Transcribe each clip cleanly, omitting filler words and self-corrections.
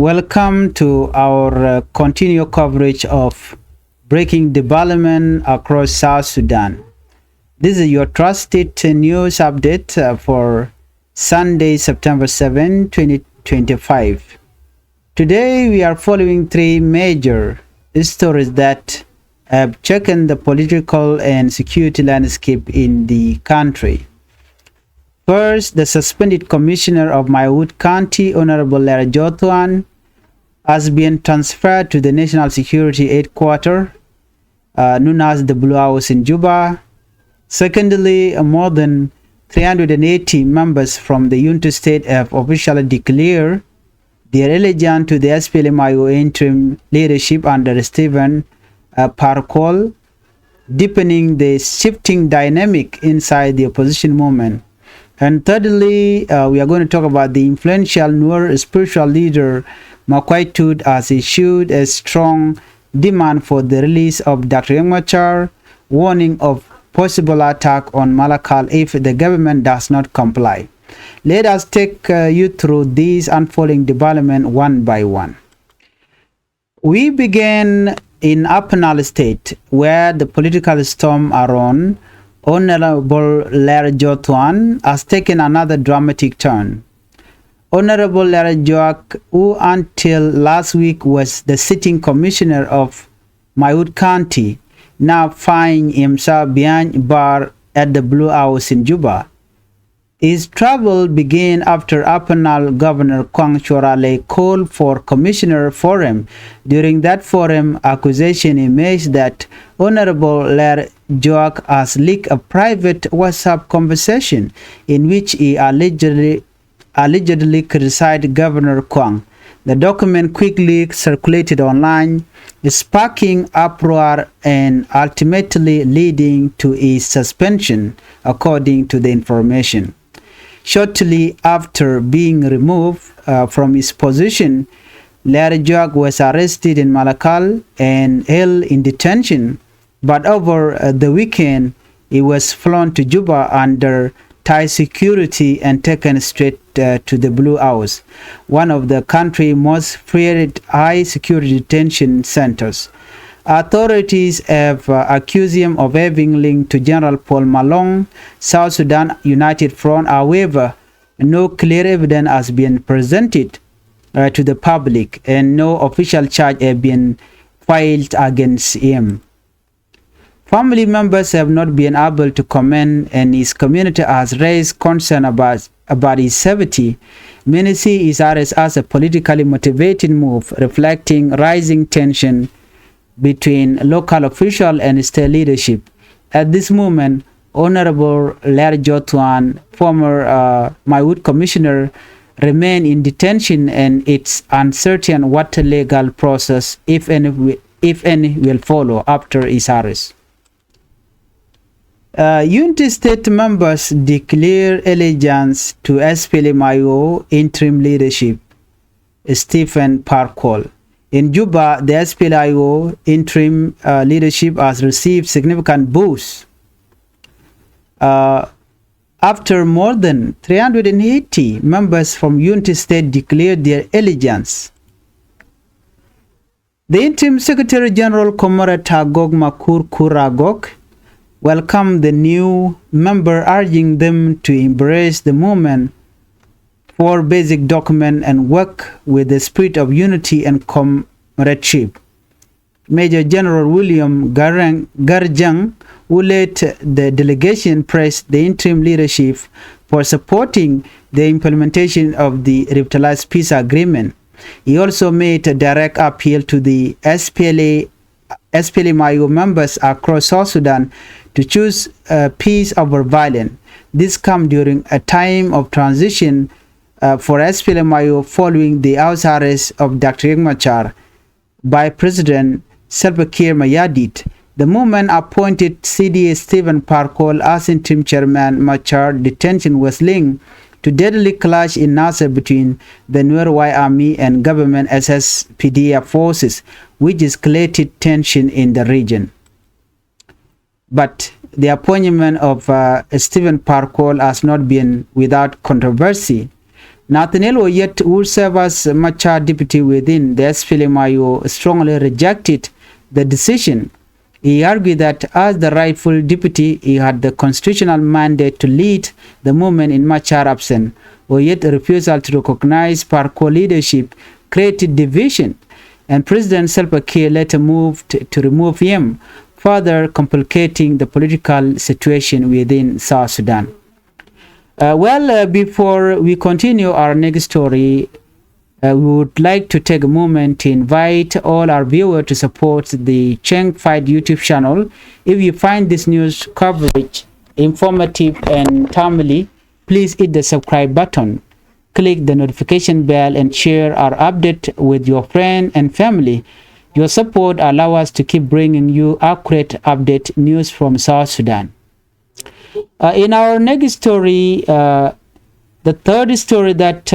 Welcome to our continued coverage of breaking development across South Sudan. This is your trusted news update for Sunday, September 7, 2025. Today, we are following three major stories that have shaken the political and security landscape in the country. First, the suspended commissioner of Maiwut County, Honorable Thoan, has been transferred to the National Security Headquarters, known as the Blue House in Juba. Secondly, more than 380 members from the Unity State have officially declared their allegiance to the SPLM-IO interim leadership under Stephen Parkour, deepening the shifting dynamic inside the opposition movement. And thirdly, we are going to talk about the influential Nuer spiritual leader Makuach has issued a strong demand for the release of Dr. Machar, warning of possible attack on Malakal if the government does not comply. Let us take you through these unfolding developments one by one. We begin in Upper Nile State, where the political storm around Honorable Thoan has taken another dramatic turn. Honorable Jock, who until last week was the sitting commissioner of Maiwut County, now finds himself behind bar at the Blue House in Juba. His trouble began after Upper Nile Governor Kwang Chorale called for commissioner forum. During that forum, accusation emerged that Honorable Jock has leaked a private WhatsApp conversation in which he allegedly criticized Governor Kwang. The document quickly circulated online, sparking uproar and ultimately leading to his suspension, according to the information. Shortly after being removed from his position, Jock was arrested in Malakal and held in detention, but over the weekend, he was flown to Juba under tight security and taken straight to the Blue House, one of the country's most feared high-security detention centers. Authorities have accused him of having linked to General Paul Malong, South Sudan United Front. However, no clear evidence has been presented to the public, and no official charge has been filed against him. Family members have not been able to comment, and his community has raised concern about his safety. Many see his arrest as a politically motivated move, reflecting rising tension between local official and state leadership. At this moment, Honorable Thoan, former Maiwut commissioner, remain in detention, and it's uncertain what legal process, if any, will follow after his arrest. Unity State members declare allegiance to SPLM-IO interim leadership, Stephen Parkour. In Juba, the SPLA-IO interim leadership has received significant boost after more than 380 members from Unity State declared their allegiance. The interim Secretary General Comrade Tagog Makur Kuragok welcomed the new member, urging them to embrace the movement for basic document and work with the spirit of unity and comradeship. Major General William Garjang, who led the delegation, praised the interim leadership for supporting the implementation of the revitalized peace agreement. He also made a direct appeal to the SPLM-IO members across South Sudan to choose peace over violence. This comes during a time of transition for SPLM-IO following the house arrest of Dr. Machar by President Salva Kiir Mayardit. The movement appointed CDA Stephen Parkour as interim chairman. Machar detention was linked to deadly clash in Nasser between the Nuer Army and government SSPDF forces, which escalated tension in the region. But the appointment of Stephen Parkour has not been without controversy. Nathaniel Oyet, who served as Machar deputy within the SPLM-IO, strongly rejected the decision. He argued that as the rightful deputy, he had the constitutional mandate to lead the movement in Machar absence. Oyet's refusal to recognize Parkour leadership created division, and President Salva Kiir later moved to remove him, further complicating the political situation within South Sudan. Before we continue our next story, we would like to take a moment to invite all our viewers to support the Changfied YouTube channel. If you find this news coverage informative and timely, please hit the subscribe button, click the notification bell, and share our update with your friends and family. Your support allows us to keep bringing you accurate update news from South Sudan. In our next story, the third story that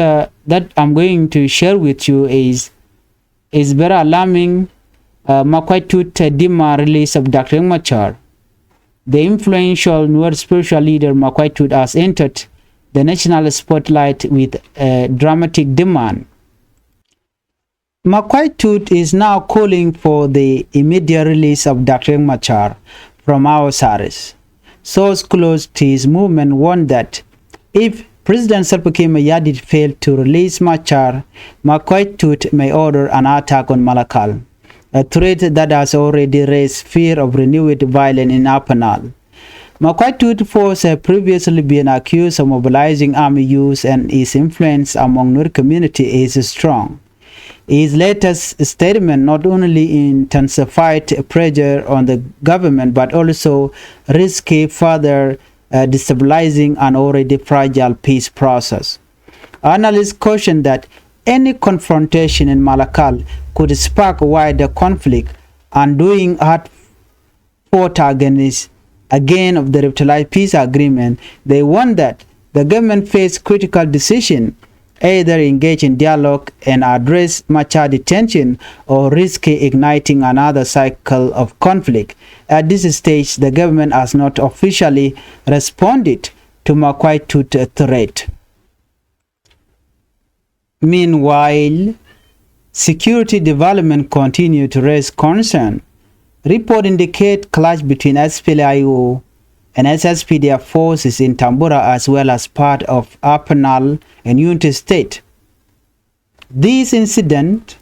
I'm going to share with you is very alarming. Makuach Dima release of Dr. Machar. The influential Nuer spiritual leader Makuach has entered the national spotlight with a dramatic demand. Makuach is now calling for the immediate release of Dr. Machar from our service. Sources close to his movement warned that if President Salva Kiir failed to release Machar, Makuach may order an attack on Malakal, a threat that has already raised fear of renewed violence in Upper Nile. Makuach force has previously been accused of mobilizing army use, and his influence among Nuer community is strong. His latest statement not only intensified pressure on the government but also risky further destabilizing an already fragile peace process. Analysts caution that any confrontation in Malakal could spark wider conflict, undoing hard-fought again of the revitalized peace agreement. They warn that the government face critical decision: either engage in dialogue and address Machar detention or risk igniting another cycle of conflict. At this stage, the government has not officially responded to Makuach's threat. Meanwhile, security development continue to raise concern. Reports indicate clash between SPLA-IO and SSPDF forces in Tambura, as well as part of Upper Nile and Unity State. These incidents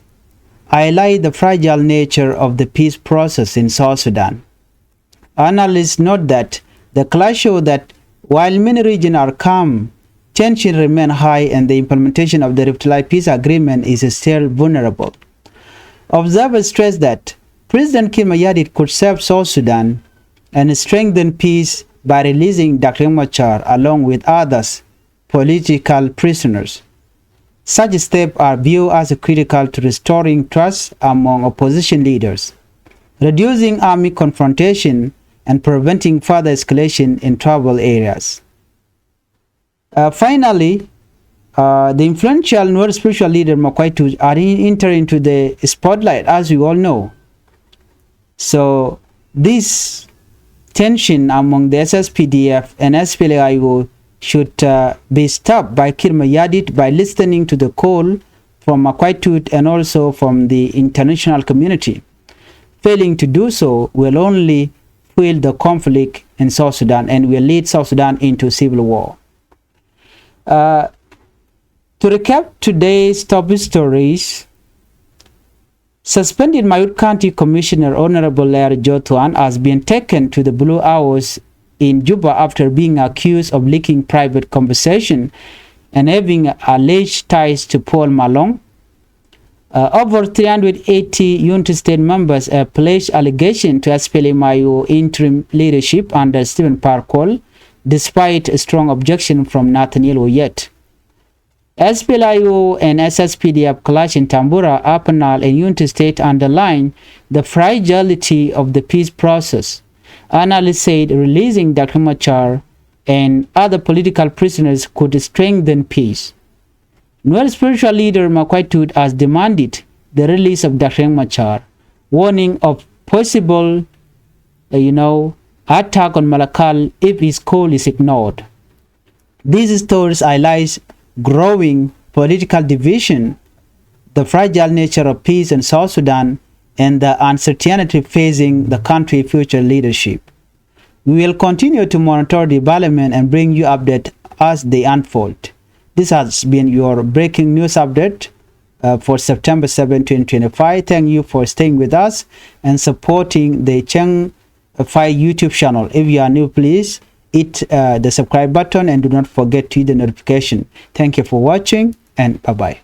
highlight the fragile nature of the peace process in South Sudan. Analysts note that the clash show that while many regions are calm, tension remains high and the implementation of the revitalized peace agreement is still vulnerable. Observers stress that President Kiir could serve South Sudan and strengthen peace by releasing Dr. Machar along with others political prisoners. Such steps are viewed as critical to restoring trust among opposition leaders, reducing army confrontation, and preventing further escalation in troubled areas. Finally, the influential Nuer spiritual leader Makuach are entering into the spotlight, as we all know. So this tension among the SSPDF and SPLA-IO should be stopped by Kiir by listening to the call from Makuach and also from the international community. Failing to do so will only fuel the conflict in South Sudan and will lead South Sudan into civil war. To recap today's top stories, suspended Maiwut County Commissioner Honorable Jock Thoan has been taken to the Blue Hours in Juba after being accused of leaking private conversation and having alleged ties to Paul Malong. Over 380 Unity State members have placed allegation to SPLM-IO interim leadership under Stephen Parkour, despite a strong objection from Nathaniel Oyet. SPLA-IO and SSPDF clash in Tambura, Upper Nile, and Unity State underline the fragility of the peace process. Analysts said releasing Dr. Machar and other political prisoners could strengthen peace. Nuer spiritual leader Makuach has demanded the release of Dr. Machar, warning of possible, attack on Malakal if his call is ignored. These stories highlight growing political division, the fragile nature of peace in South Sudan, and the uncertainty facing the country's future leadership. We will continue to monitor development and bring you updates as they unfold. This has been your breaking news update for September 7, 2025. Thank you for staying with us and supporting the Changfied YouTube channel. If you are new, please hit the subscribe button and do not forget to hit the notification. Thank you for watching, and bye-bye.